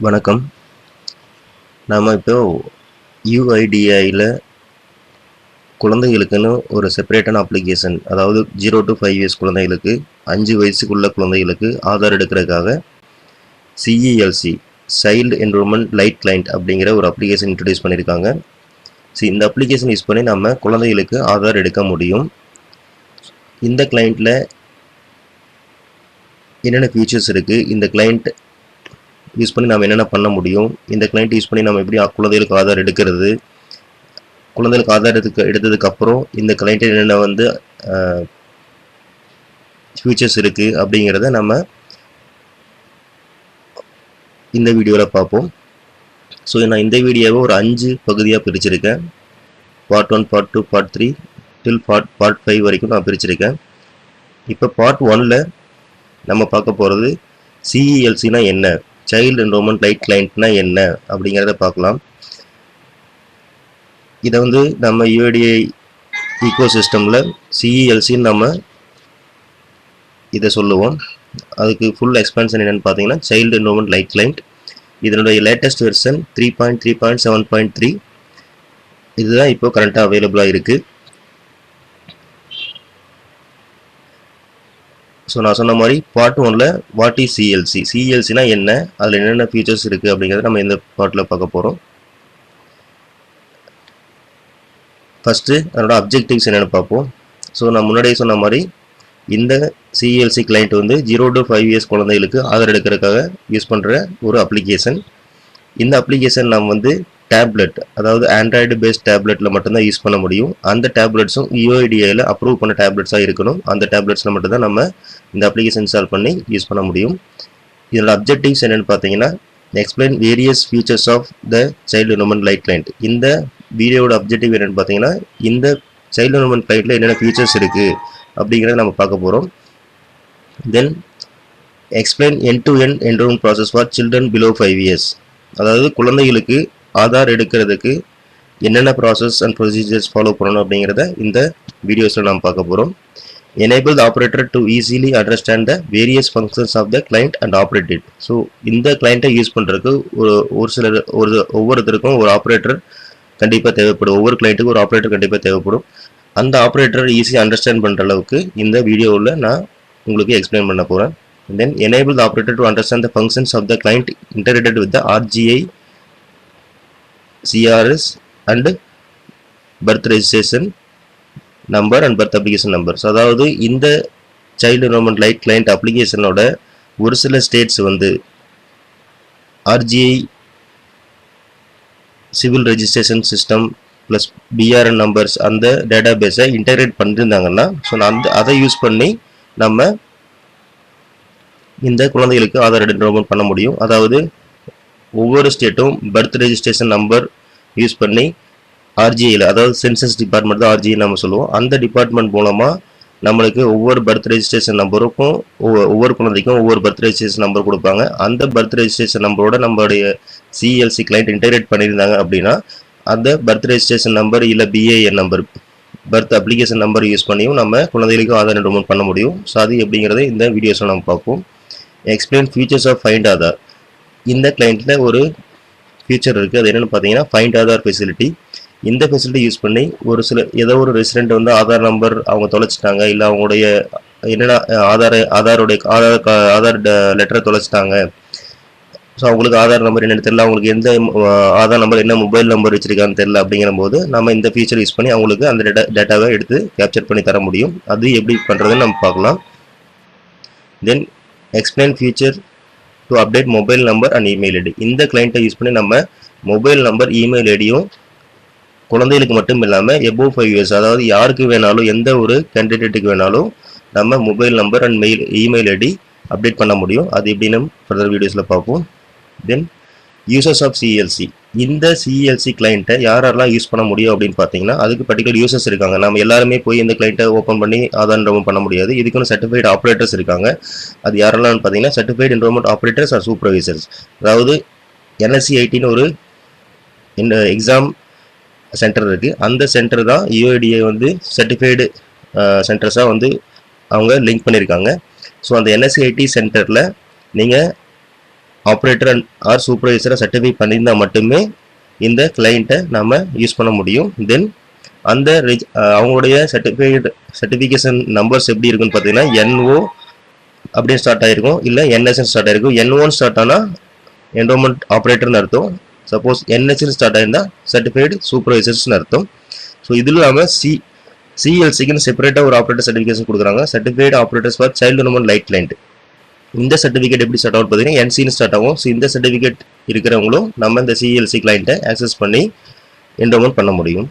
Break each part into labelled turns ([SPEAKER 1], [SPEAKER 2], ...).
[SPEAKER 1] வணக்கம். நாம இப்போ UIDAIல குழந்தைகளுக்குன்னு ஒரு செப்பரேட்டான அப்ளிகேஷன், அதாவது 0 to 5 இயர்ஸ் குழந்தைகளுக்கு, 5 வயசுக்குள்ள குழந்தைகளுக்கு ஆதார் எடுக்கிறதுக்காக CELC child enrolment light client அப்படிங்கிற ஒரு அப்ளிகேஷன் இன்ட்ரடியூஸ் பண்ணியிருக்காங்க. இந்த அப்ளிகேஷன் யூஸ் பண்ணி நம்ம குழந்தைகளுக்கு ஆதார் எடுக்க முடியும். இந்த கிளையண்ட்டில் என்னென்ன ஃபீச்சர்ஸ் இருக்குது, இந்த கிளையண்ட் யூஸ் பண்ணி நம்ம என்னென்ன பண்ண முடியும், இந்த கிளைண்ட் யூஸ் பண்ணி நம்ம எப்படி குழந்தைகளுக்கு ஆதார் எடுக்கிறது, குழந்தைகளுக்கு ஆதார் எடுத்ததுக்கப்புறம் இந்த கிளைண்ட் என்னென்ன ஃபியூச்சர்ஸ் இருக்குது அப்படிங்கிறத நம்ம இந்த வீடியோவில் பார்ப்போம். ஸோ நான் இந்த வீடியோவை ஒரு 5 பகுதியாக பிரிச்சிருக்கேன். பார்ட் 1, பார்ட் 2, பார்ட் 3 டில் பார்ட் 5 வரைக்கும் நான் பிரிச்சிருக்கேன். இப்போ பார்ட் 1ல் நம்ம பார்க்க போகிறது CELCனா என்ன, சைல்டு என்ரோல்மெண்ட் லைட் கிளையண்ட்னா என்ன அப்படிங்கிறத பார்க்கலாம். இதை நம்ம UIDAI ஈகோ சிஸ்டமில் CELCன்னு நம்ம இதை சொல்லுவோம். அதுக்கு ஃபுல் எக்ஸ்பான்ஷன் என்னென்னு பார்த்தீங்கன்னா சைல்டு என்ரோல்மெண்ட் லைட் கிளையண்ட். இதனுடைய லேட்டஸ்ட் வெர்ஷன் 3.3.7.3 இதுதான் இப்போ கரண்ட்டாக அவைலபிளாக இருக்குது. ஸோ நான் சொன்ன மாதிரி பார்ட் 1ல் வாட் இஸ் CELCனா என்ன, அதில் என்னென்ன ஃபீச்சர்ஸ் இருக்குது அப்படிங்கிறத நம்ம இந்த பார்ட்டில் பார்க்க போகிறோம். ஃபஸ்ட்டு அதனோட அப்ஜெக்டிவ்ஸ் என்னென்னு பார்ப்போம். ஸோ நான் முன்னாடியே சொன்ன மாதிரி இந்த CELC கிளைண்ட் 0 to 5 இயர்ஸ் குழந்தைகளுக்கு ஆதார் எடுக்கிறதுக்காக யூஸ் பண்ணுற ஒரு அப்ளிகேஷன். இந்த அப்ளிகேஷன் நம்ம டேப்லெட், அதாவது ஆண்ட்ராய்டு பேஸ்ட் டேப்லெட்டில் மட்டும்தான் யூஸ் பண்ண முடியும். அந்த டேப்லெட்ஸும் UIDAIல அப்ரூவ் பண்ண டேப்லெட்ஸாக இருக்கணும். அந்த டேப்லெட்ஸில் மட்டும்தான் நம்ம இந்த அப்ளிகேஷன் இன்ஸ்டால் பண்ணி யூஸ் பண்ண முடியும். இதோட அப்ஜெக்டிவ்ஸ் என்னென்னு பார்த்தீங்கன்னா explain various features of the child enrolment lite client. இந்த வீடியோட அப்ஜெக்டிவ் என்னென்னு பார்த்தீங்கன்னா இந்த சைல்டு என்ரோல்மெண்ட் கிளைண்ட்டில் என்னென்ன ஃபீச்சர்ஸ் இருக்குது அப்படிங்கிறத நம்ம பார்க்க போகிறோம். Then explain end-to-end enrollment process for children below 5 years. அதாவது குழந்தைகளுக்கு ஆதார் எடுக்கிறதுக்கு என்னென்ன ப்ராசஸ் அண்ட் ப்ரொசீஜர்ஸ் ஃபாலோ பண்ணணும் அப்படிங்கிறத இந்த வீடியோஸில் நாம் பார்க்க போகிறோம். Enable the operator to easily understand the various functions of the client and operate it. So இந்த கிளைண்ட்டை யூஸ் பண்ணுறதுக்கு ஒவ்வொருத்தருக்கும் ஒரு ஆப்ரேட்டர் கண்டிப்பாக தேவைப்படும். ஒவ்வொரு கிளைண்ட்டுக்கும் ஒரு ஆப்ரேட்டர் கண்டிப்பாக தேவைப்படும். அந்த ஆப்ரேட்டர் ஈஸியாக அண்டர்ஸ்டாண்ட் பண்ணுற அளவுக்கு இந்த வீடியோவில் நான் உங்களுக்கு எக்ஸ்பிளைன் பண்ண போகிறேன். Then enable the operator to understand the functions of the client integrated with the RGI, CRS and birth registration number and birth application numbers. அதாவது இந்த சைல்டு என்ரோல்மெண்ட் லைட் கிளைண்ட் அப்ளிகேஷனோட ஒரு சில states RGI civil registration system plus BRN numbers அந்த data பேஸை integrate பண்ணியிருந்தாங்கன்னா so அதை use பண்ணி நம்ம இந்த குழந்தைகளுக்கு ஆதார் என்ரோல்மெண்ட் பண்ண முடியும். அதாவது ஒவ்வொரு ஸ்டேட்டும் பர்த் ரெஜிஸ்ட்ரேஷன் நம்பர் யூஸ் பண்ணி RGIயில், அதாவது சென்சஸ் டிபார்ட்மெண்ட் தான் RGI நம்ம சொல்லுவோம், அந்த டிபார்ட்மெண்ட் மூலமாக நம்மளுக்கு ஒவ்வொரு பர்த் ரெஜிஸ்ட்ரேஷன் நம்பருக்கும் ஒவ்வொரு குழந்தைக்கும் ஒவ்வொரு பர்த் ரெஜிஸ்ட்ரேஷன் நம்பர் கொடுப்பாங்க. அந்த பர்த் ரெஜிஸ்ட்ரேஷன் நம்பரோட நம்மளுடைய CELC கிளைண்ட் இன்டகிரேட் பண்ணியிருந்தாங்க அப்படின்னா அந்த பர்த் ரெஜிஸ்ட்ரேஷன் நம்பர் இல்லை BAN number, birth application number use பண்ணியும் நம்ம குழந்தைகளுக்கு ஆதார் என்ரோல்மெண்ட் பண்ண முடியும். ஸோ அது எப்படிங்கிறத இந்த வீடியோஸில் நம்ம பார்ப்போம். Explain features of find Aadhaar. இந்த கிளைண்ட்டில் ஒரு ஃபீச்சர் இருக்குது. அது என்னென்னு பார்த்தீங்கன்னா ஃபைண்ட் ஆதார் ஃபெசிலிட்டி. இந்த ஃபெசிலிட்டி யூஸ் பண்ணி ஏதோ ஒரு ரெசிடெண்ட் ஆதார் நம்பர் அவங்க தொலைச்சிட்டாங்க, இல்லை அவங்களுடைய என்னென்ன ஆதார் லெட்டரை தொலைச்சிட்டாங்க, ஸோ அவங்களுக்கு ஆதார் நம்பர் என்னென்னு தெரியல, அவங்களுக்கு எந்த ஆதார் நம்பர் என்ன மொபைல் நம்பர் வச்சுருக்கான்னு தெரியல. அப்படிங்கிற போது நம்ம இந்த ஃபீச்சர் யூஸ் பண்ணி அவங்களுக்கு அந்த டேட்டாவை எடுத்து கேப்சர் பண்ணி தர முடியும். அது எப்படி பண்ணுறதுன்னு நம்ம பார்க்கலாம். Then explain feature to update mobile number and email ID. இந்த கிளைண்ட்டை யூஸ் பண்ணி நம்ம மொபைல் நம்பர், இமெயில் ஐடியும் குழந்தைகளுக்கு மட்டும் இல்லாமல் எபோவ் 5 இயர்ஸ், அதாவது யாருக்கு வேணாலும் எந்த ஒரு கேண்டிடேட்டுக்கு வேணாலும் நம்ம mobile number and email ID update பண்ண முடியும். அது எப்படின்னு ஃபர்தர் வீடியோஸில் பார்ப்போம். Then users of CELC. இந்த CELC கிளைண்ட்டை யாரெல்லாம் யூஸ் பண்ண முடியும் அப்படின்னு பார்த்தீங்கன்னா அதுக்கு பர்டிகுலர் யூசர்ஸ் இருக்காங்க. நம்ம எல்லாருமே போய் இந்த கிளைண்ட்டை ஓப்பன் பண்ணி ஆதார் என்ரோல்மெண்ட் பண்ண முடியாது. இதுக்குன்னு சர்டிஃபைட் ஆப்ரேட்டர்ஸ் இருக்காங்க. அது யாரெல்லாம் பார்த்தீங்கன்னா certified enrolment operators or supervisors. அதாவது NSCITன்னு ஒரு எக்ஸாம் சென்டர் இருக்குது. அந்த சென்டர் தான் UIDAI சர்டிஃபைடு சென்டர்ஸாக அவங்க லிங்க் பண்ணியிருக்காங்க. ஸோ அந்த NSCIT சென்டரில் நீங்கள் ஆப்ரேட்டர் ஆர் சூப்பர்வைசரை சர்டிஃபை பண்ணியிருந்தால் மட்டுமே இந்த கிளைண்ட்டை நம்ம யூஸ் பண்ண முடியும். தென் அந்த அவங்களுடைய சர்டிஃபிகேஷன் நம்பர்ஸ் எப்படி இருக்குன்னு பார்த்தீங்கன்னா NO அப்படின்னு ஸ்டார்ட் ஆகிருக்கும், இல்லை NSN ஸ்டார்ட் ஆகிருக்கும். N1 ஸ்டார்ட் ஆனால் என்ரோல்மெண்ட் ஆப்ரேட்டர்னு அர்த்தம். சப்போஸ் NSN ஸ்டார்ட் ஆயிருந்தால் சர்டிஃபைடு சூப்பர்வைசர்ஸ்னு அர்த்தம். ஸோ இதில் இல்லாமல் CLCக்குன்னு செப்பரேட்டாக ஒரு ஆப்ரேட்டர் சர்டிஃபிகேஷன் கொடுக்குறாங்க, certified operators for child enrolment lite client. இந்த சர்டிஃபிகேட் எப்படி ஸ்டார்ட் ஆகும் பார்த்தீங்கன்னா NCன்னு ஸ்டார்ட் ஆகும். ஸோ இந்த சர்டிஃபிகேட் இருக்கிறவங்களும் நம்ம இந்த CLC கிளைண்ட்டை ஆக்சஸ் பண்ணி என்ரோல்மெண்ட் பண்ண முடியும்.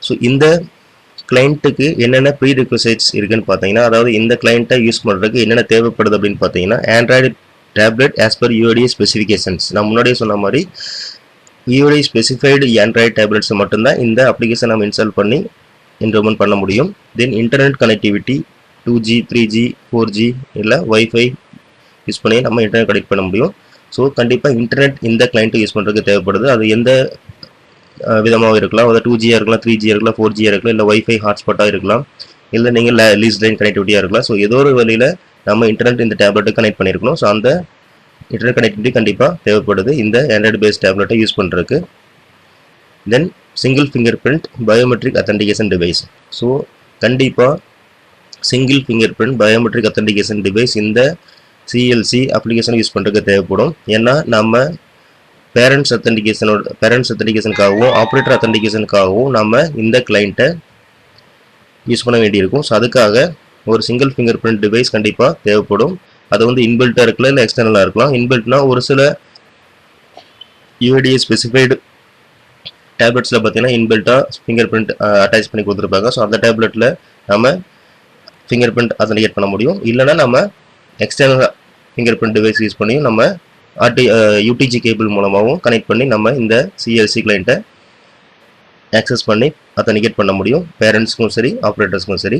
[SPEAKER 1] ஸோ இந்த கிளைண்ட்டுக்கு என்னென்ன ப்ரீ ரிக்வசைட்ஸ் இருக்குன்னு பார்த்தீங்கன்னா, அதாவது இந்த கிளைண்ட்டை யூஸ் பண்ணுறதுக்கு என்னென்ன தேவைப்படுது அப்படின்னு பார்த்தீங்கன்னா, Android tablet as per UID specifications. நான் முன்னாடியே சொன்ன மாதிரி UID ஸ்பெசிஃபைடு ஆண்ட்ராய்டு டேப்லெட்ஸை மட்டும்தான் இந்த அப்ளிகேஷன் நம்ம இன்ஸ்டால் பண்ணி என்ரோல்மெண்ட் பண்ண முடியும். தென் internet connectivity 2G 3G 4G இல்லை வைஃபை யூஸ் பண்ணி நம்ம இன்டர்நெட் கனெக்ட் பண்ண முடியும். ஸோ கண்டிப்பாக இன்டர்நெட் இந்த கிளைண்ட்டு யூஸ் பண்ணுறதுக்கு தேவைப்படுது. அது எந்த விதமாக இருக்கலாம், அதாவது 2G இருக்கலாம், 3G இருக்கலாம், 4G இருக்கலாம், இல்லை வைஃபை ஹாட்ஸ்பாட்டாக இருக்கலாம், இல்லை நீங்கள் லீஸ் லைன் கனெக்டிவிட்டியாக இருக்கலாம். ஸோ ஏதோ ஒரு வழியில் நம்ம இன்டர்நெட் இந்த டேப்லெட்டை கனெக்ட் பண்ணியிருக்கணும். ஸோ அந்த இன்டர்நெட் கனெக்டிவிட்டி கண்டிப்பாக தேவைப்படுது இந்த ஆண்ட்ராய்டு பேஸ்ட் டேப்லெட்டை யூஸ் பண்ணுறதுக்கு. Then single finger print biometric authentication device. So கண்டிப்பாக single finger print biometric authentication device இந்த CLC அப்ளிகேஷன் யூஸ் பண்ணுறதுக்கு தேவைப்படும். ஏன்னா நம்ம பேரண்ட்ஸ் அத்தன்டிகேஷனுக்காகவும் ஆப்ரேட்டர் அத்தன்டிகேஷனுக்காகவும் நம்ம இந்த கிளைண்ட்டை யூஸ் பண்ண வேண்டியிருக்கும். ஸோ அதுக்காக ஒரு சிங்கிள் ஃபிங்கர் பிரிண்ட் டிவைஸ் கண்டிப்பாக தேவைப்படும். அது வந்து இன்பில்ட்டாக இருக்கலாம், இல்லை எக்ஸ்டர்னலாக இருக்கலாம். இன்பில்ட்னா ஒரு சில UID ஸ்பெசிஃபைடு டேப்லெட்ஸில் பார்த்தீங்கன்னா இன்பில்ட்டாக ஃபிங்கர் பிரிண்ட் அட்டாச் பண்ணி கொடுத்துருப்பாங்க. ஸோ அந்த டேப்லெட்டில் நம்ம ஃபிங்கர் பிரிண்ட் அத்தன்டிகேட் பண்ண முடியும். இல்லைனா நம்ம external finger print device use பண்ணியும் நம்ம UTG கேபிள் மூலமாகவும் கனெக்ட் பண்ணி நம்ம இந்த CLC கிளைண்ட்டை ஆக்சஸ் பண்ணி அத்தன்டிகேட் பண்ண முடியும், பேரண்ட்ஸ்க்கும் சரி ஆப்ரேட்டர்ஸ்க்கும் சரி.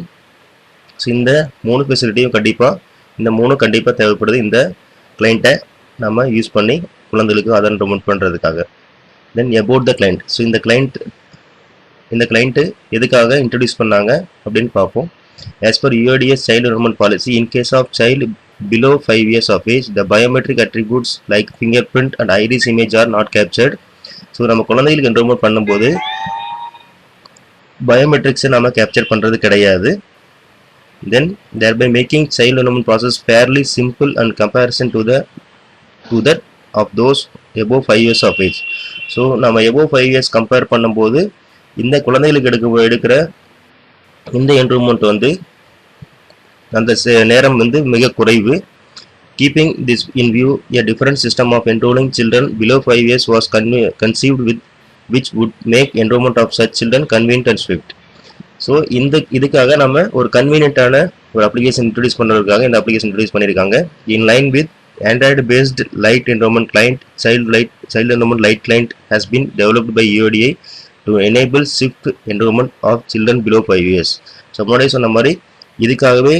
[SPEAKER 1] ஸோ இந்த 3 ஃபெசிலிட்டியும் கண்டிப்பாக தேவைப்படுது இந்த கிளைண்ட்டை நம்ம யூஸ் பண்ணி குழந்தைகளுக்கு அதை என்ரோல்மெண்ட் பண்ணுறதுக்காக. தென் அபவுட் த கிளைண்ட். ஸோ இந்த கிளைண்ட்டு எதுக்காக இன்ட்ரடியூஸ் பண்ணாங்க அப்படின்னு பார்ப்போம். As per UID's child enrollment policy, in case of child below 5 years of age, the biometric attributes like fingerprint and iris image are not captured. So நம்ம குழந்தைகளுக்கு enrolment பண்ணும்போது பயோமெட்ரிக்ஸை நம்ம கேப்சர் பண்ணுறது கிடையாது. Then thereby making child enrollment process fairly simple and comparison to that of those above 5 years of age. So நம்ம above 5 years compare பண்ணும்போது இந்த குழந்தைகளுக்கு எடுக்கிற இந்த என்ரோல்மெண்ட் வந்து அந்த நேரம் வந்து மிக குறைவு. Keeping this in view, a different system of enrolling children below 5 years was conceived which would make enrollment of such children convenient and swift. So இதுக்காக நம்ம ஒரு கன்வீனியன்ட்டான ஒரு அப்ளிகேஷன் இன்ட்ரடியூஸ் பண்ணுறதுக்காக இந்த அப்ளிகேஷன் இன்ட்ரடியூஸ் பண்ணியிருக்காங்க. In line with Android based lite enrolment client, child enrollment light client has been developed by UIDI to enable swift enrollment of children below 5 years. So முன்னாடியே சொன்ன மாதிரி இதுக்காகவே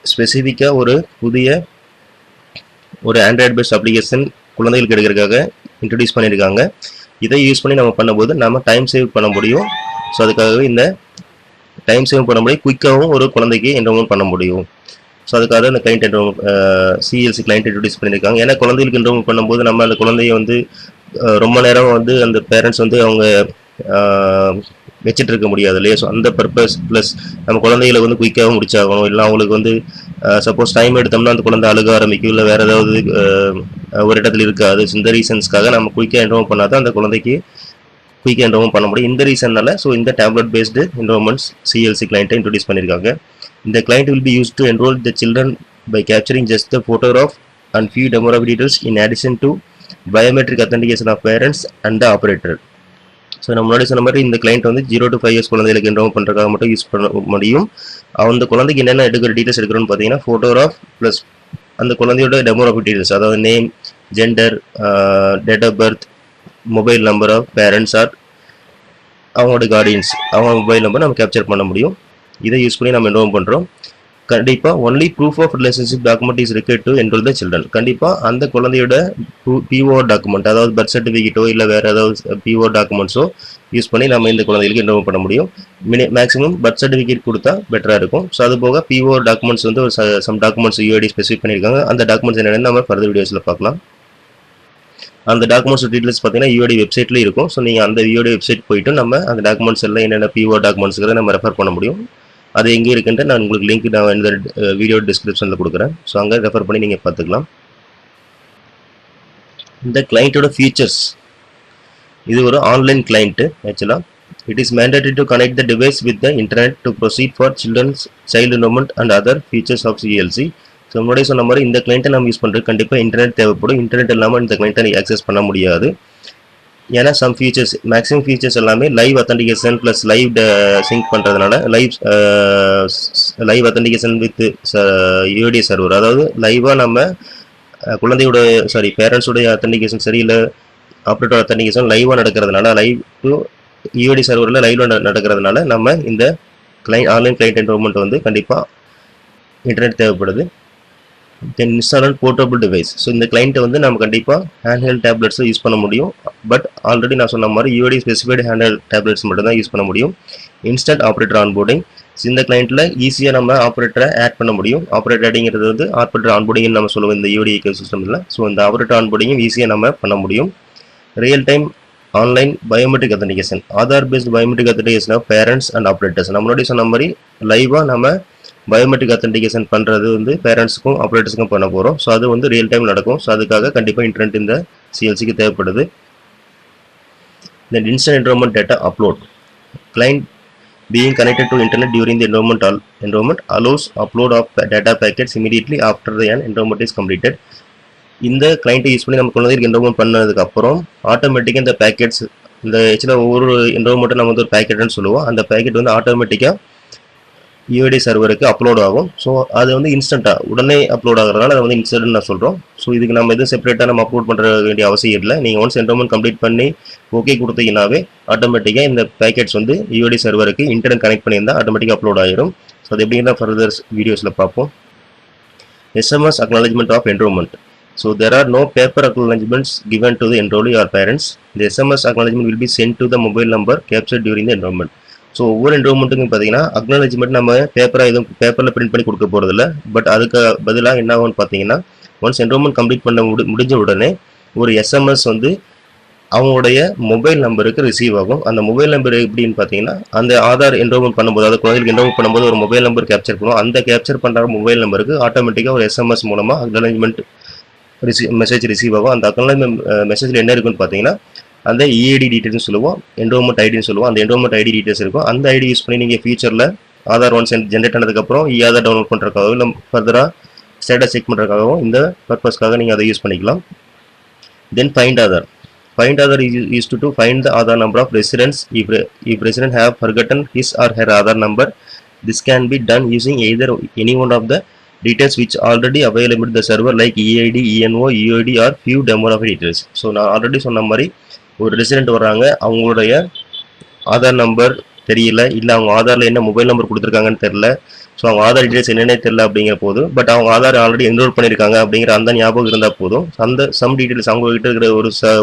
[SPEAKER 1] ஸ்பெசிஃபிக்காக ஒரு புதிய ஒரு ஆண்ட்ராய்டு பேஸ்ட் அப்ளிகேஷன் குழந்தைகளுக்கு எடுக்கிறதுக்காக இன்ட்ரடியூஸ் பண்ணியிருக்காங்க. இதை யூஸ் பண்ணி நம்ம பண்ணும்போது நம்ம டைம் சேவ் பண்ண முடியும். ஸோ அதுக்காகவே இந்த டைம் சேவ் பண்ண முடியும், குயிக்காகவும் ஒரு குழந்தைக்கு என்ரோல்மெண்ட் பண்ண முடியும். ஸோ அதுக்காக இந்த கிளைண்ட் CLC கிளைண்ட் இன்ட்ரடியூஸ் பண்ணியிருக்காங்க. ஏன்னா குழந்தைகளுக்கு என்ரோல்மெண்ட் பண்ணும்போது நம்ம அந்த குழந்தைய வந்து ரொம்ப நேரம் வந்து அந்த பேரண்ட்ஸ் வந்து அவங்க வச்சுட்டு இருக்க முடியாது இல்லையா. ஸோ அந்த பர்பஸ் ப்ளஸ் நம்ம குழந்தைகளை வந்து குயிக்காகவும் முடிச்சாகணும். இல்லை அவங்களுக்கு வந்து சப்போஸ் டைம் எடுத்தோம்னா அந்த குழந்தை அழுக ஆரம்பிக்கும், இல்லை வேறு ஏதாவது ஒரு இடத்துல இருக்காது. இந்த ரீசன்ஸ்க்காக நம்ம குயிக்காக என்ரோல்மெண்ட் பண்ணால் தான் அந்த குழந்தைக்கு குயிக்காக என்ரோல்மெண்ட் பண்ண முடியும். இந்த ரீசன்னால ஸோ இந்த டேப்லெட் பேஸ்டு என்ரோல்மெண்ட்ஸ் CLC கிளைண்ட்டை இன்ட்ரடியூஸ் பண்ணியிருக்காங்க. இந்த client will be used to enroll the children by capturing just the photograph and few demographic details in addition to biometric authentication of parents and the operator. So நம்ம முன்னாடி சொன்ன மாதிரி இந்த client வந்து 0 to 5 years குழந்தைகளுக்கு enrol பண்ணுறதுக்காக மட்டும் use பண்ண முடியும். அந்த குழந்தைக்கு என்னென்ன டீட்டெயில்ஸ் எடுக்கிறோன்னு பார்த்தீங்கன்னா ஃபோட்டோகிராஃப் ப்ளஸ் அந்த குழந்தையோட டெமோகிராஃபிக் டீட்டெயில்ஸ், அதாவது name, gender, date of birth, mobile number of parents or அவங்களோட கார்டியன்ஸ், அவங்க மொபைல் நம்பர் நம்ம கேப்சர் பண்ண முடியும். இதை யூஸ் பண்ணி நம்ம என்ரோல் பண்ணுறோம். கண்டிப்பாக only proof of relationship document is required to enrol the children. கண்டிப்பாக அந்த குழந்தையோட பிஓ டாக்குமெண்ட், அதாவது பர்த் சர்டிஃபிகேட்டோ இல்லை வேறு ஏதாவது பிஓ டாக்குமெண்ட்ஸோ யூஸ் பண்ணி நம்ம இந்த குழந்தைகளுக்கு என்ரோல் பண்ண முடியும். மேக்ஸிமம் பர்த் சர்டிஃபிகேட் கொடுத்தா பெட்டராக இருக்கும். ஸோ அது போக பிஓ டாக்குமெண்ட்ஸ் வந்து ஒரு சம் டாக்குமெண்ட்ஸ் யூஐடி ஸ்பெசிஃபிக் பண்ணியிருக்காங்க. அந்த டாக்குமெண்ட்ஸ் என்னென்னு நம்ம ஃபர்தர் வீடியோஸில் பார்க்கலாம். அந்த டாக்குமெண்ட்ஸ் டீட்டெயில்ஸ் பார்த்தீங்கன்னா யூஐடி வெப்சைட்லேயும் இருக்கும். ஸோ நீங்கள் அந்த யூஐடி வெப்சைட் போயிட்டு நம்ம அந்த டாக்குமெண்ட்ஸ் எல்லாம் என்னென்ன பிஓ டாக்குமெண்ட்ஸ்ங்கிறத நம்ம ரெஃபர் பண்ண முடியும். அது எங்கே இருக்குன்ட்டு நான் உங்களுக்கு லிங்க் நான் இந்த வீடியோ டிஸ்கிரிப்ஷனில் கொடுக்குறேன். ஸோ அங்கே ரெஃபர் பண்ணி நீங்கள் பார்த்துக்கலாம். இந்த கிளைண்ட்டோட ஃபீச்சர்ஸ், இது ஒரு ஆன்லைன் கிளைண்ட்டு. ஆக்சுவலாக it is mandatory to connect the device with the internet to proceed for children's child enrolment and other features of CLC. So முன்னாடி சொன்ன மாதிரி இந்த கிளைண்ட்டை நம்ம யூஸ் பண்ணுறது கண்டிப்பாக இன்டர்நெட் தேவைப்படும். இன்டர்நெட் இல்லாமல் இந்த கிளைண்ட்டை நீங்கள் ஆக்சஸ் பண்ண முடியாது. ஏன்னா சம் ஃபீச்சர்ஸ், மேக்ஸிமம் ஃபீச்சர்ஸ் எல்லாமே live authentication plus live sync பண்ணுறதுனால live authentication with UID server, அதாவது லைவாக நம்ம குழந்தையோட பேரண்ட்ஸோடைய அத்தன்டிகேஷன் சரி இல்லை ஆப்ரேட்டர் அத்தன்டிகேஷன் லைவாக நடக்கிறதுனால, லைவ் டு யூஐடி சர்வரில் லைவ்ல நடக்கிறதுனால நம்ம இந்த ஆன்லைன் கிளைண்ட் என்ரோல்மெண்ட் வந்து கண்டிப்பாக இன்டர்நெட் தேவைப்படுது. Then install and portable device. So இந்த கிளைண்ட்டை வந்து நம்ம கண்டிப்பாக ஹேண்ட்ஹெல்ட் டேப்லெட்ஸை யூஸ் பண்ண முடியும். பட் ஆல்ரெடி நான் சொன்ன மாதிரி யூஐடி ஸ்பெசிஃபைடு ஹேண்ட்ஹெல்ட் டேப்லெட்ஸ் மட்டும் தான் யூஸ் பண்ண முடியும். Instant operator onboarding. இந்த கிளைண்ட்டில் ஈஸியாக நம்ம ஆப்ரேட்டரை ஆட் பண்ண முடியும். ஆப்ரேட்டர் ஆடிங்கிறது வந்து ஆப்ரேட்டர் ஆன்போர்டிங்னு நம்ம சொல்லுவோம் இந்த யூஐடி ஈகோ சிஸ்டமில். ஸோ இந்த ஆப்ரேட்டர் ஆன்போர்டிங்கும் ஈஸியாக நம்ம பண்ண முடியும். Real time online biometric authentication, Aadhaar based biometric authentication of parents and operators. நம்மளோட சொன்ன மாதிரி லைவாக நம்ம பயோமெட்ரிக் அத்தன்டிகேஷன் பண்ணுறது வந்து பேரண்ட்ஸுக்கும் ஆப்ரேட்டர்ஸுக்கும் பண்ண போகிறோம். ஸோ அது வந்து ரியல் டைம் நடக்கும். ஸோ அதுக்காக கண்டிப்பாக இன்டர்நெட் இந்த சிஎல்சிக்கு தேவைப்படுது. Then instant enrolment data upload. Client being connected to internet during the enrollment allows upload of data packets immediately after the enrollment is completed. இந்த கிளைண்ட்டை யூஸ் பண்ணி நம்ம குழந்தைகளுக்கு என்ரோல்மெண்ட் பண்ணதுக்கு அப்புறம் ஆட்டோமேட்டிக்காக இந்த பேக்கெட்ஸ், இந்த ஆக்சுவலாக ஒவ்வொரு என்ரோல்மெண்ட்டும் நம்ம வந்து ஒரு பேக்கெட்னு சொல்லுவோம். அந்த பேக்கெட் வந்து ஆட்டோமேட்டிக்காக யூஐடி சர்வருக்கு அப்லோட் ஆகும். ஸோ அது வந்து இன்ஸ்டண்ட்டாக உடனே அப்லோட் ஆகிறதுனால அதை வந்து இன்ஸ்டன்ட் நான் சொல்கிறோம். ஸோ இதுக்கு நம்ம எதுவும் செப்பரேட்டாக நம்ம அப்லோட் பண்ணுற வேண்டிய அவசியம் இல்லை. நீங்கள் ஒன்ஸ் என்ரோல்மெண்ட் கம்ப்ளீட் பண்ணி ஓகே கொடுத்தீங்கன்னாவே ஆட்டோமேட்டிக்காக இந்த பேக்கெட்ஸ் வந்து யூஐடி சர்வருக்கு இன்டர்நெட் கனெக்ட் பண்ணியிருந்தால் ஆட்டோமேட்டிக்காக அப்லோட் ஆகிடும். ஸோ அது எப்படின்னா ஃபர்தர் வீடியோஸில் பார்ப்போம். SMS acknowledgement of enrollment. So there are no paper acknowledgements given to the enrollee or parents. The SMS acknowledgement will be sent to the mobile number captured during the enrollment. So ஒவ்வொரு என்ரோல்மெண்ட்டுக்கும் பார்த்தீங்கன்னா acknowledgement நம்ம பேப்பரில் print பண்ணி கொடுக்க போகிறதில்ல. But அதுக்கு பதிலாக என்ன ஆகும்னு பார்த்தீங்கன்னா ஒன்ஸ் என்ரோல்மெண்ட் கம்ப்ளீட் பண்ண முடிஞ்ச உடனே ஒரு SMS வந்து அவங்களுடைய மொபைல் நம்பருக்கு ரிசீவ் ஆகும். அந்த மொபைல் நம்பர் எப்படின்னு பார்த்தீங்கன்னா அந்த ஆதார் என்ரோல்மெண்ட் பண்ணும்போது, அதாவது குழந்தைகளுக்கு என்ரோல்மெண்ட் பண்ணும்போது ஒரு மொபைல் நம்பர் கேப்சர் பண்ணுவோம். அந்த கேப்சர் பண்ணுற மொபைல் நம்பருக்கு ஆட்டோமேட்டிக்காக ஒரு SMS மூலமாக அக்னாலஜ்மெண்ட் மெசேஜ் ரிசீவ் ஆகும். அந்த அக்னாலஜ்மெண்ட் மெசேஜில் என்ன இருக்குன்னு பார்த்தீங்கன்னா அந்த இஐடி டீட்டெயில்ஸ் சொல்லுவோம், என்ரோல்மெண்ட் ஐடின்னு சொல்லுவோம். அந்த என்ரோல்மெண்ட் ஐடி டீட்டெயில்ஸ் இருக்கும். அந்த ஐடி யூஸ் பண்ணி நீங்கள் ஃபியூச்சரில் ஆதார் ஒன்ஸ் ஜென்ரேட் ஆனதுக்கப்புறம் ஆதார் டவுன்லோட் பண்ணுறதுக்காகவும் இல்லை ஃபர்தராக ஸ்டேட்டஸ் செக் பண்ணுறதுக்காகவும் இந்த பர்பஸ்க்காக நீங்கள் அதை யூஸ் பண்ணிக்கலாம். Then find Aadhaar. Find Aadhaar is used to find the Aadhaar number of residents if resident have forgotten his or her Aadhaar number. This can be done using either any one of the details which already available in the server like EID, ENO, UID or few demographic details. So நான் already சொன்ன மாதிரி ஒரு resident வர்றாங்க, அவங்களுடைய Aadhaar number தெரியல, இல்லை அவங்க ஆதாரில் என்ன மொபைல் நம்பர் கொடுத்துருக்காங்கன்னு தெரியல, ஸோ அவங்க ஆதார் டீட்டெயில்ஸ் என்னென்ன தெரியல அப்படிங்கிற போதும், பட் அவங்க ஆதார் ஆல்ரெடி என்ரோல் பண்ணியிருக்காங்க அப்படிங்கிற அந்த ஞாபகம் இருந்தால் போதும். அந்த சம் டீட்டெயில்ஸ் அவங்க கிட்ட இருக்கிற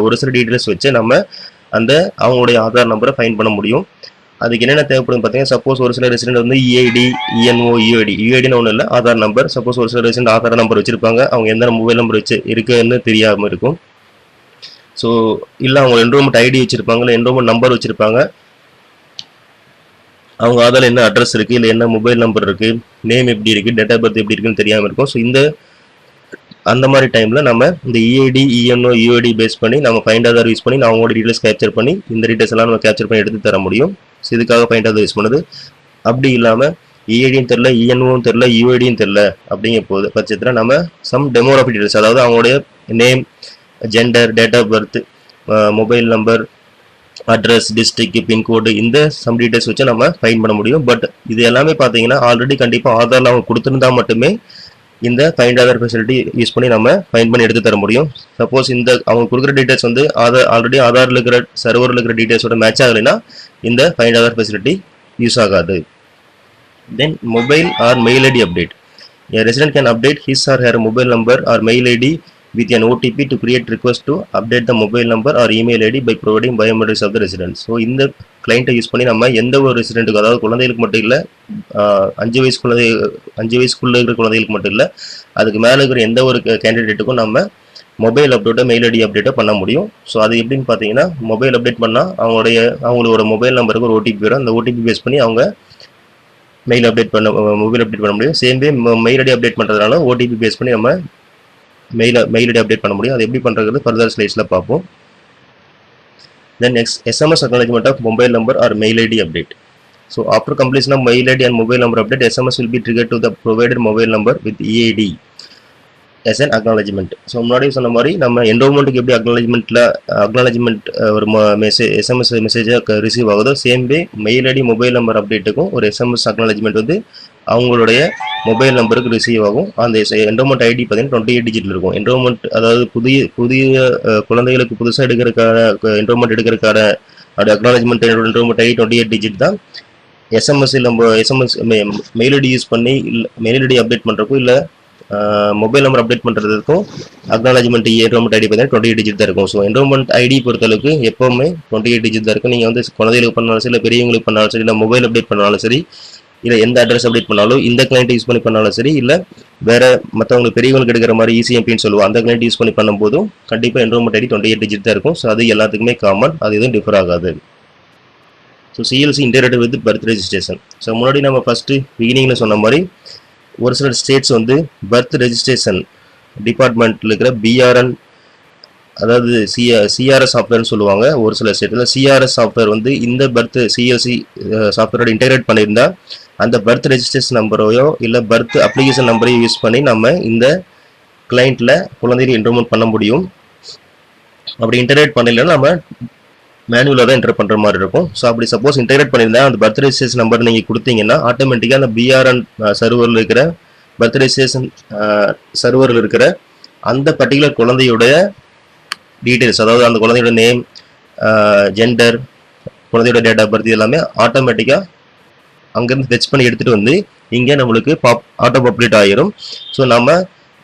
[SPEAKER 1] ஒரு சில டீட்டெயில்ஸ் வச்சு நம்ம அந்த அவங்களுடைய ஆதார் நம்பரை ஃபைண்ட் பண்ண முடியும். அதுக்கு என்னென்ன தேவைப்படும் பார்த்தீங்கன்னா, சப்போஸ் ஒரு சில ரெசிடென்ட் வந்து EID, ENO, UIDன்னு ஒன்றும் இல்லை, ஆதார் நம்பர். சப்போஸ் ஒரு சில ரெசிடென்ட் ஆதார் நம்பர் வச்சிருப்பாங்க, அவங்க எந்த மொபைல் நம்பர் வச்சு இருக்குன்னு தெரியாமல் இருக்கும். ஸோ இல்லை அவங்க என்ரோல்மெண்ட் ஐடி வச்சிருப்பாங்க, இல்லை என்ரோல்மெண்ட் நம்பர் வச்சிருப்பாங்க, அவங்க ஆதாரில் என்ன அட்ரஸ் இருக்குது, இல்லை என்ன மொபைல் நம்பர் இருக்குது, நேம் எப்படி இருக்குது, டேட் ஆஃப் பர்த் எப்படி இருக்குன்னு தெரியாமல் இருக்கும். ஸோ அந்த மாதிரி டைமில் நம்ம இந்த EID, ENO, UID பேஸ் பண்ணி நம்ம ஃபைண்ட் ஆதார் யூஸ் பண்ணி அவங்களோட டீட்டெயில்ஸ் கேப்சர் பண்ணி இந்த டீட்டெயில்ஸ் எல்லாம் நம்ம கேப்சர் பண்ணி எடுத்து தர முடியும். ஸோ இதுக்காக ஃபைண்ட் ஆதார் யூஸ் பண்ணுது. அப்படி இல்லாமல் EIDயும் தெரில, ENOவும் தெரில, UIDயும் தெரில அப்படிங்கிற போது பட்சத்தில் நம்ம சம் டெமோகிராஃபிக் டீட்டெயில்ஸ், அதாவது அவங்களுடைய name, gender, date of birth, mobile number, address, district, pincode, இந்த சம் டீட்டெயில்ஸ் வச்சு நம்ம ஃபைண்ட் பண்ண முடியும். பட் இது எல்லாமே பார்த்தீங்கன்னா ஆல்ரெடி கண்டிப்பாக ஆதாரில் அவங்க கொடுத்துருந்தா மட்டுமே இந்த ஃபைண்ட் ஆதார் ஃபெசிலிட்டி யூஸ் பண்ணி நம்ம ஃபைண்ட் பண்ணி எடுத்து தர முடியும். சப்போஸ் இந்த அவங்க கொடுக்குற டீட்டெயில்ஸ் வந்து ஆல்ரெடி ஆதாரில் இருக்கிற சர்வரில் இருக்கிற டீட்டெயில்ஸோட மேட்ச் ஆகலைன்னா இந்த ஃபைண்ட் ஆதார் ஃபெசிலிட்டி யூஸ் ஆகாது. Then mobile or mail ID update. A resident can update his or her mobile number or mail ID with an OTP to create request to update the mobile number or email ID by providing biometrics of the resident. So இந்த கிளைண்ட்டை use பண்ணி நம்ம எந்த ஒரு ரெசிடென்ட்டுக்கு, அதாவது குழந்தைகளுக்கு மட்டும் இல்லை, 5 வயசுக்குள்ளே இருக்கிற குழந்தைகளுக்கு மட்டும் இல்லை, அதுக்கு மேலே இருக்கிற எந்த ஒரு கேண்டிடேட்டுக்கும் நம்ம மொபைல் அப்டேட்டோ மெயில் ஐடி அப்டேட்டோ பண்ண முடியும். ஸோ அது எப்படின்னு பார்த்தீங்கன்னா, மொபைல் அப்டேட் பண்ணால் அவங்களோட மொபைல் நம்பருக்கு ஒரு ஓடிபி வரும். அந்த ஓடிபி பேஸ் பண்ணி அவங்க மொபைல் அப்டேட் பண்ண முடியும். Same way mail ID update பண்ணுறதுனால ஓடிபி பேஸ் பண்ணி நம்ம மெயில் ஐடி அப்டேட் பண்ண முடியும். அது எப்படி பண்ணுறது ஃபர்தர் ஸ்லைட்ஸில் பார்ப்போம். Then next SMS acknowledgement of mobile number or mail ID update. So after completion of mail ID and mobile number update, SMS will be triggered to the provided mobile number with EID as an acknowledgement. So முன்னாடி சொன்ன மாதிரி நம்ம என்ரோல்மெண்ட்டுக்கு எப்படி acknowledgement ஒரு SMS மெசேஜாக receive ஆகுதோ, same way mail ID mobile number அப்டேட்டுக்கும் ஒரு SMS அக்னாலஜ்மெண்ட் வந்து அவங்களுடைய மொபைல் நம்பருக்கு ரிசீவ் ஆகும். அந்த என்ரோல்மெண்ட் ஐடி பார்த்தீங்கன்னா 28 டிஜிட்டில் இருக்கும். என்ரோல்மெண்ட் அதாவது புதிய குழந்தைகளுக்கு புதுசாக என்ரோல்மெண்ட் எடுக்கிறதுக்கான அக்னாலஜ்மெண்ட் என்ரோல்மெண்ட் ஐடி 28 டிஜிட் தான். SMS மெயில் ஐடி யூஸ் பண்ணி மெயில் ஐடி அப்டேட் பண்ணுறப்போ இல்லை மொபைல் நம்பர் அப்டேட் பண்ணுறதுக்கும் அக்னாலஜ்மெண்ட் என்ரோல்மெண்ட் ஐடி பார்த்தீங்கன்னா 28 டிஜிட் தான் இருக்கும். ஸோ என்ரோல்மெண்ட் ஐடி பொறுத்தளவுக்கு எப்போவுமே 28 டிஜிட் தான் இருக்கும். நீங்கள் வந்து குழந்தைகளுக்கு பண்ணாலும் சரி, இல்லை பெரியவங்களுக்கு பண்ணாலும் சரி, இல்லை மொபைல் அப்டேட் பண்ணாலும் சரி, இல்லை எந்த அட்ரஸ் அப்டேட் பண்ணாலும், இந்த கிளைண்ட் யூஸ் பண்ணி பண்ணாலும் சரி, இல்லை வேறு மற்றவங்களுக்கு பெரியவங்களுக்கு எடுக்கிற மாதிரி ECMPன்னு சொல்லுவோம், அந்த கிளைண்ட் யூஸ் பண்ணி பண்ணும்போதும் கண்டிப்பாக என்ரோல்மெண்ட் ஐடி 28 டிஜிட் தான் இருக்கும். ஸோ அது எல்லாத்துக்குமே காமன், அது எதுவும் டிஃபர் ஆகாது. So CLC integrated with birth registration. So முன்னாடி நம்ம ஃபஸ்ட்டு பிகினிங்கில் சொன்ன மாதிரி ஒரு சில ஸ்டேட்ஸ் வந்து பர்த் ரெஜிஸ்ட்ரேஷன் டிபார்ட்மெண்ட்டில் இருக்கிற BRN, அதாவது CRS சாஃப்ட்வேர்னு சொல்லுவாங்க. ஒரு சில ஸ்டேட்டில் CRS சாஃப்ட்வேர் வந்து இந்த பர்த் CLC சாஃப்ட்வேரோட இன்டெகிரேட் பண்ணியிருந்தா அந்த பர்த் ரெஜிஸ்ட்ரேஷன் நம்பரையோ இல்லை பர்த் அப்ளிகேஷன் நம்பரையோ யூஸ் பண்ணி நம்ம இந்த கிளைண்ட்டில் குழந்தைகள் என்ரோல்மெண்ட் பண்ண முடியும். அப்படி இன்டெகிரேட் பண்ணலைன்னா நம்ம மேனுவலாக தான் என்டர் பண்ணுற மாதிரி இருக்கும். ஸோ அப்படி சப்போஸ் இன்டெகிரேட் பண்ணியிருந்தா அந்த பர்த் ரெஜிஸ்ட்ரேஷன் நம்பர் நீங்கள் கொடுத்தீங்கன்னா ஆட்டோமேட்டிக்காக அந்த BRN சர்வரில் இருக்கிற பர்த் ரெஜிஸ்ட்ரேஷன் சர்வரில் இருக்கிற அந்த பர்டிகுலர் குழந்தையுடைய டீட்டெயில்ஸ், அதாவது அந்த குழந்தையோட நேம், ஜெண்டர், குழந்தையோட டேட் ஆஃப் பர்த் எல்லாமே ஆட்டோமேட்டிக்காக அங்கேருந்து ஃபெச் பண்ணி எடுத்துகிட்டு வந்து இங்கே நம்மளுக்கு ஆட்டோ பாப்புலேட் ஆகிரும். ஸோ நம்ம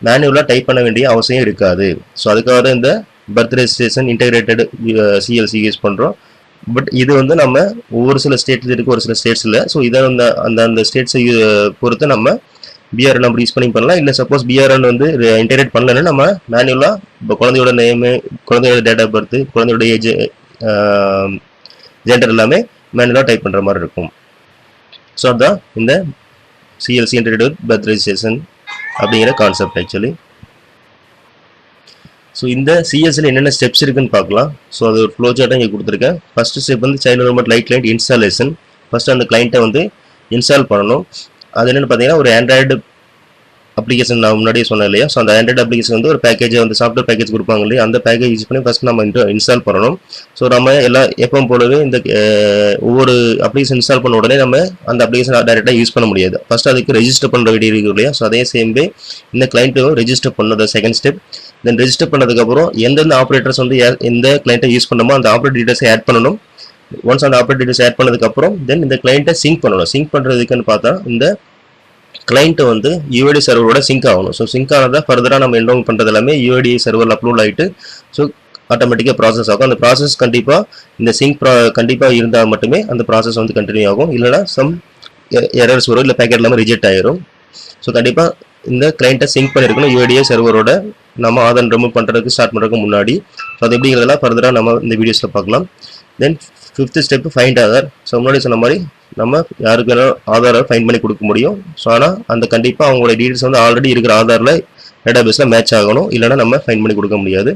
[SPEAKER 1] மேனுவலாக டைப் பண்ண வேண்டிய அவசியம் இருக்காது. ஸோ அதுக்காக தான் இந்த birth registration integrated CLC use பண்ணுறோம். பட் இது வந்து நம்ம ஒவ்வொரு சில ஸ்டேட்ஸ் இருக்குது, ஒரு சில ஸ்டேட்ஸ் இல்லை. ஸோ இதை அந்த ஸ்டேட்ஸை பொறுத்து நம்ம BRN நம்பர் யூஸ் பண்ணி பண்ணலாம். இல்லை சப்போஸ் BRN வந்து இன்டெகிரேட் பண்ணலன்னா நம்ம மேனுவலாக இப்போ குழந்தையோட நேமு, குழந்தையோட டேட் ஆஃப் பர்த், குழந்தையோட ஏஜ், ஜெண்டர் எல்லாமே மேனுவலாக டைப் பண்ணுற மாதிரி இருக்கும். ஸோ அதுதான் இந்த CLC integrated with birth registration அப்படிங்கிற கான்செப்ட் ஆக்சுவலி. ஸோ இந்த CLCயில் என்னென்ன ஸ்டெப்ஸ் இருக்குன்னு பார்க்கலாம். ஸோ அது ஒரு ஃப்ளோ சார்ட்டாக இங்கே கொடுத்துருக்கேன். ஃபஸ்ட்டு ஸ்டெப் வந்து child enrolment lite client installation. First அந்த கிளைண்ட்டை வந்து இன்ஸ்டால் பண்ணணும். அது என்னென்னு பார்த்தீங்கன்னா ஒரு ஆண்ட்ராய்டு அப்ளிகேஷன் நான் முன்னாடியே சொன்னேன் இல்லையா. ஸோ அந்த ஆண்ட்ராய்டு அப்ளிகேஷன் வந்து ஒரு பேக்கேஜை வந்து சாஃப்ட்வேர் பேக்கேஜ் கொடுப்பாங்க இல்லையா, அந்த பேக்கேஜ் யூஸ் பண்ணி ஃபஸ்ட் நம்ம இன்ஸ்டால் பண்ணணும். ஸோ நம்ம எப்பவும் போலவே இந்த ஒவ்வொரு அப்ளிகேஷன் இன்ஸ்டால் பண்ண உடனே நம்ம அந்த அப்ளிகேஷன் டேரெக்டாக யூஸ் பண்ண முடியாது. ஃபஸ்ட் அதுக்கு ரெஜிஸ்டர் பண்ணுற வேண்டிய இருக்கு இல்லையா. ஸோ அதே சேம் வே இந்த கிளைண்ட்டும் ரெஜிஸ்டர் பண்ணது செகண்ட் ஸ்டெப். தென் ரெஜிஸ்டர் பண்ணதுக்கப்புறம் எந்தெந்த ஆப்ரேட்டர்ஸ் வந்து எந்த கிளைண்ட்டை யூஸ் பண்ணணுமோ அந்த ஆப்ரேட்டர் டீட்டெயில்ஸை ஆட் பண்ணணும். ஒன்ஸ் அந்த ஆப்ரேட்டர் டீட்டெயில்ஸ் ஆட் பண்ணதுக்கப்புறம் தென் இந்த கிளைண்ட்டை சிங்க் பண்ணணும். சிங்க் பண்ணுறதுக்குன்னு பார்த்தா இந்த கிளைண்ட்டை வந்து UID சர்வரோட சிங்க் ஆகணும். ஸோ சிங்க் ஆனதை ஃபர்தராக நம்ம என்ரோல் பண்ணுறது எல்லாமே UID சர்வரில் அப்லோட் ஆகிட்டு ஸோ ஆட்டோமேட்டிக்காக ப்ராசஸ் ஆகும். அந்த ப்ராசஸ் கண்டிப்பாக இந்த சிங்க் கண்டிப்பாக இருந்தால் மட்டுமே அந்த ப்ராசஸ் வந்து கண்டினியூ ஆகும். இல்லைனா சம் எரர்ஸ் வரும், இல்லை பேக்கெட் எல்லாமே ரிஜெக்ட் ஆகிரும். ஸோ கண்டிப்பாக இந்த கிளைண்ட்டை சிங்க் பண்ணியிருக்கணும் UID சர்வரோட நம்ம ஆதார் ரிமூவ் பண்ணுறதுக்கு ஸ்டார்ட் பண்ணுறதுக்கு முன்னாடி. ஸோ அது எப்படிங்கிறதெல்லாம் ஃபர்தராக நம்ம இந்த வீடியோஸில் பார்க்கலாம். தென் 5th step find Aadhaar. So முன்னாடி சொன்ன மாதிரி நம்ம யாருக்கு வேணாலும் ஆதாரை ஃபைண்ட் பண்ணி கொடுக்க முடியும். ஸோ ஆனால் அந்த கண்டிப்பாக அவங்களோட டீட்டெயில்ஸ் வந்து ஆல்ரெடி இருக்கிற ஆதாரில் டேட்டா பேஸில் மேட்ச் ஆகணும், இல்லைனா நம்ம ஃபைண்ட் பண்ணி கொடுக்க முடியாது.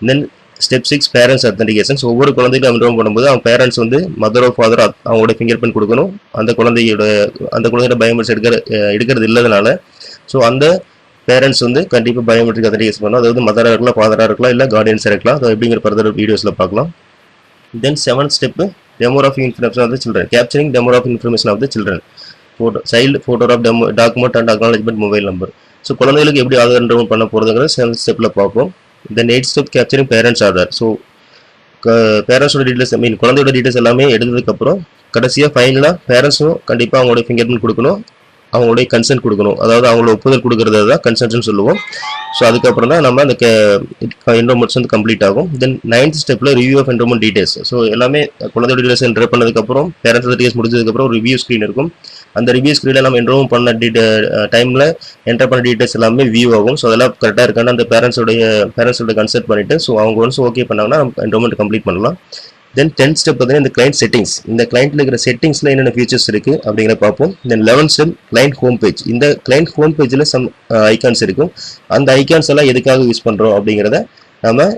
[SPEAKER 1] Then step 6 parents authentication. எவ்வொரு குழந்தைக்கும் என்ரோல் பண்ணும்போது அவங்க பேரண்ட்ஸ் வந்து மதரோ ஃபாதரோ அவங்களோட ஃபிங்கர் பிரிண்ட் கொடுக்கணும். அந்த குழந்தையோட பயோமெட்ரிக்ஸ் எடுக்கிறது இல்லாதனால ஸோ அந்த பேரண்ட்ஸ் வந்து கண்டிப்பாக பயோமெட்ரிக் அத்தன்டிகேஷன் பண்ணணும். அதாவது மதராக இருக்கலாம், ஃபாதராக இருக்கலாம், இல்லை கார்டியன்ஸாக இருக்கலாம். அது எப்படிங்கிற ஃபர்தர் வீடியோஸில் பார்க்கலாம். Then 7th step, demographic information of the children. Capturing demographic information of the children. Child photo of document and acknowledgement mobile number. So குழந்தைகளுக்கு எப்படி ஆதார் என்ரோல் பண்ண போகிறதுங்கிறது 7th ஸ்டெப்பில் பார்ப்போம். Then 8th step, capturing parents Aadhaar. So பேரண்ட்ஸோட details குழந்தையோட details எல்லாமே எடுத்ததுக்கப்புறம் கடைசியாக ஃபைனலாக பேரண்ட்ஸும் கண்டிப்பாக அவங்களோட ஃபிங்கர் பிரிண்ட் கொடுக்கணும், அவங்களுடைய கன்சென்ட் கொடுக்கணும். அதாவது அவங்களோட ஒப்புதல் கொடுக்கறது தான் கன்சென்ட்னு சொல்லுவோம். ஸோ அதுக்கப்புறம் தான் நம்ம அந்த என்ரோல்மெண்ட்ஸ் வந்து கம்ப்ளீட் ஆகும். தென் 9th ஸ்டெப்பில் review of enrolment details. So எல்லாமே குழந்தையோட டீடைல்ஸ் என்டர் பண்ணதுக்கப்புறம் பேரண்ட்ஸ் டீடைல்ஸ் முடிஞ்சதுக்கப்புறம் ஒரு ரிவ்யூ ஸ்க்ரீன் இருக்கும். அந்த ரிவ்யூ ஸ்க்ரீனில் நம்ம என்ரோல் பண்ண டைமில் என்டர் பண்ண டீடைல்ஸ் எல்லாமே வியூ ஆகும். ஸோ அதெல்லாம் கரெக்டாக இருக்கான்னு அந்த பேரண்ட்ஸோட கன்சல்ட் பண்ணிவிட்டு ஸோ அவங்க ஒன்ஸ் ஓகே பண்ணாங்கன்னா நம்ம என்ரோல்மெண்ட் கம்ப்ளீட் பண்ணலாம். தென் 10th ஸ்டெப் பார்த்தீங்கன்னா இந்த கிளைண்ட் செட்டிங்ஸ். இந்த கிளைண்ட்டில் இருக்கிற செட்டிங்ஸில் என்னென்ன ஃபீச்சர்ஸ் இருக்குது அப்படிங்கிறத பார்ப்போம். தென் 11th step client home page. இந்த கிளைண்ட் ஹோம் பேஜில் சம் ஐகான்ஸ் இருக்கும். அந்த ஐகான்ஸ் எல்லாம் எதுக்காக யூஸ் பண்ணுறோம் அப்படிங்கிறத நம்ம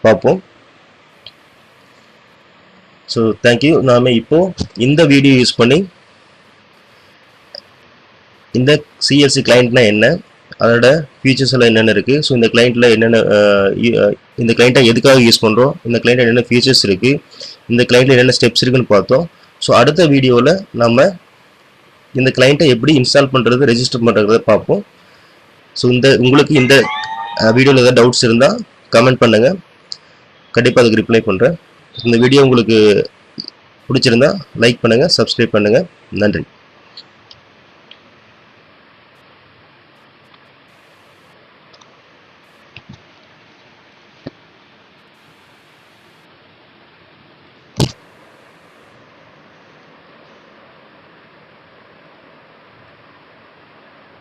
[SPEAKER 1] பார்ப்போம். So thank you. நாம் இப்போது இந்த வீடியோ யூஸ் பண்ணி இந்த சிஎல்சி கிளைண்ட்னா என்ன, அதோட ஃபீச்சர்ஸ் எல்லாம் என்னென்ன இருக்குது, ஸோ இந்த கிளைண்ட்டில் என்னென்ன இந்த கிளைண்ட்டை எதுக்காக யூஸ் பண்ணுறோம், இந்த கிளைண்ட்டில் என்னென்ன ஃபீச்சர்ஸ் இருக்குது, இந்த கிளைண்ட்டில் என்னென்ன ஸ்டெப்ஸ் இருக்குன்னு பார்த்தோம். ஸோ அடுத்த வீடியோவில் நம்ம இந்த கிளைண்ட்டை எப்படி இன்ஸ்டால் பண்ணுறது, ரெஜிஸ்டர் பண்ணுறத பார்ப்போம். ஸோ உங்களுக்கு இந்த வீடியோவில் ஏதாவது டவுட்ஸ் இருந்தால் கமெண்ட் பண்ணுங்கள், கண்டிப்பாக அதுக்கு ரிப்ளை பண்ணுறேன். இந்த வீடியோ உங்களுக்கு பிடிச்சிருந்தா லைக் பண்ணுங்கள், சப்ஸ்கிரைப் பண்ணுங்கள். நன்றி.